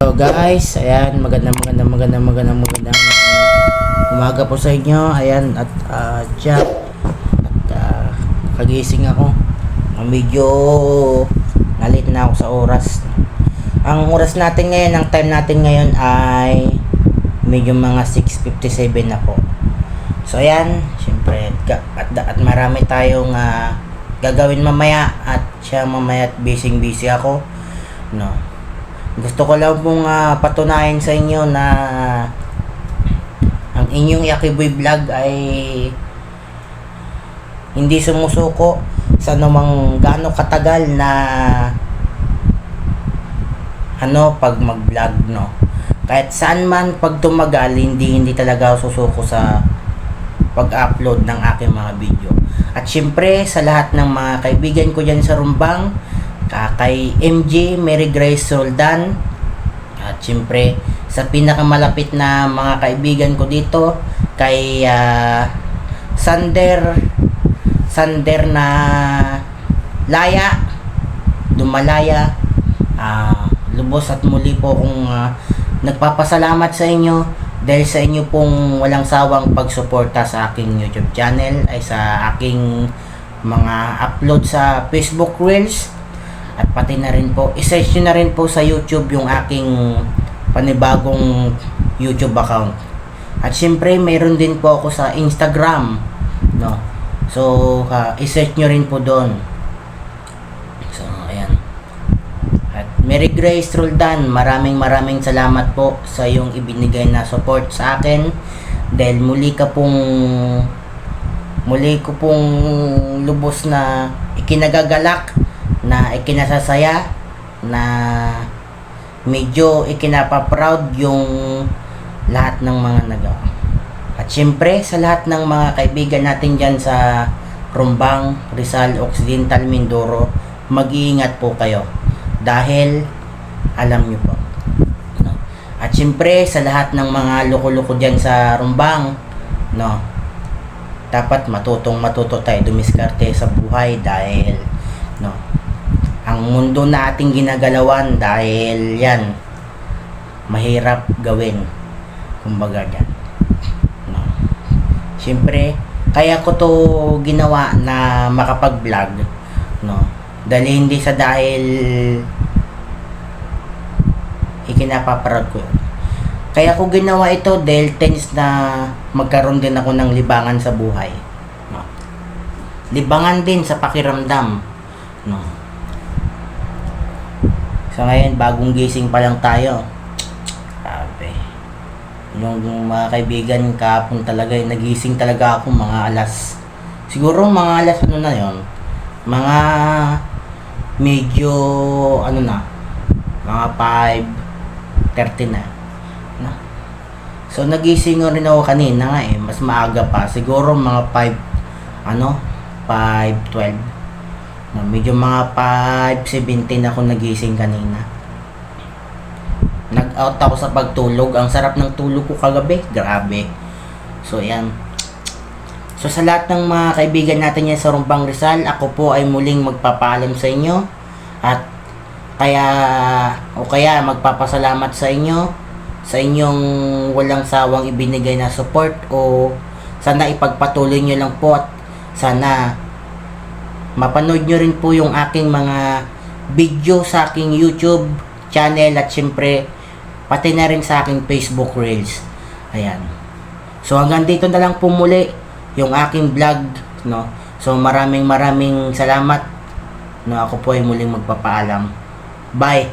So guys, ayan, magandang umaga po sa inyo. Ayan, at Jack, at kagising ako. Medyo nalit na ako sa oras. Ang oras natin ngayon, ang time natin ngayon ay medyo mga 6:57 na po. So ayan, syempre at marami tayong gagawin mamaya, at siya mamaya at busy ako, no. Gusto ko lang pong patunayan sa inyo na ang inyong Yakiboy Vlog ay hindi sumusuko sa anumang gaano katagal na pag mag-vlog, no. Kahit saan man pag tumagal, hindi talaga ako susuko sa pag-upload ng aking mga video. At syempre sa lahat ng mga kaibigan ko dyan sa Rumbang, kay MJ, Mary Grace Roldan, at syempre sa pinakamalapit na mga kaibigan ko dito, kay Sander na Laya, Dumalaya, lubos at muli po akong nagpapasalamat sa inyo dahil sa inyo pong walang sawang pagsuporta sa aking YouTube channel, ay sa aking mga upload sa Facebook Reels, at pati na rin po, i-search nyo na rin po sa YouTube yung aking panibagong YouTube account. At syempre, mayroon din po ako sa Instagram, no. So, i-search nyo rin po doon. So, ayan. At Mary Grace Roldan, maraming salamat po sa yung ibinigay na support sa akin, dahil muli ko pong lubos na ikinagagalak, na ikinasasaya, na medyo ikinapaproud yung lahat ng mga nagawa. At syempre sa lahat ng mga kaibigan natin dyan sa Rumbang, Rizal, Occidental, Mindoro, mag-iingat po kayo dahil alam nyo po, no? At syempre sa lahat ng mga loko-loko dyan sa Rumbang, no, dapat matuto tayo dumiskarte sa buhay, dahil no, ang mundo na ating ginagalawan, dahil yan mahirap gawin, kumbaga dyan, no. Siyempre kaya ko to ginawa na makapag-vlog, no, dahil ikinapaproud ko yun. Kaya ko ginawa ito dahil tense na magkaroon din ako ng libangan sa buhay, no. Libangan din sa pakiramdam, no. So ngayon, bagong gising pa lang tayo. Sabi, yung mga kaibigan kahapon talaga, nagising talaga ako siguro mga alas na yon, mga medyo mga 5:30 na, no? So nagising rin ako kanina mas maaga pa, siguro mga 5:12. Medyo mga 5:17 ako nagising kanina. Nag-out ako sa pagtulog. Ang sarap ng tulog ko kagabi, grabe. So yan. So sa lahat ng mga kaibigan natin yan sa Rumbang, Rizal, ako po ay muling magpapaalam sa inyo, at kaya magpapasalamat sa inyo sa inyong walang sawang ibinigay na support, o sana ipagpatuloy nyo lang po, at sana mapanood nyo rin po yung aking mga video sa aking YouTube channel, at syempre pati na rin sa aking Facebook Reels. Ayan. So hanggang dito na lang po muli yung aking vlog, no. So maraming salamat, no. Ako po ay muling magpapaalam. Bye.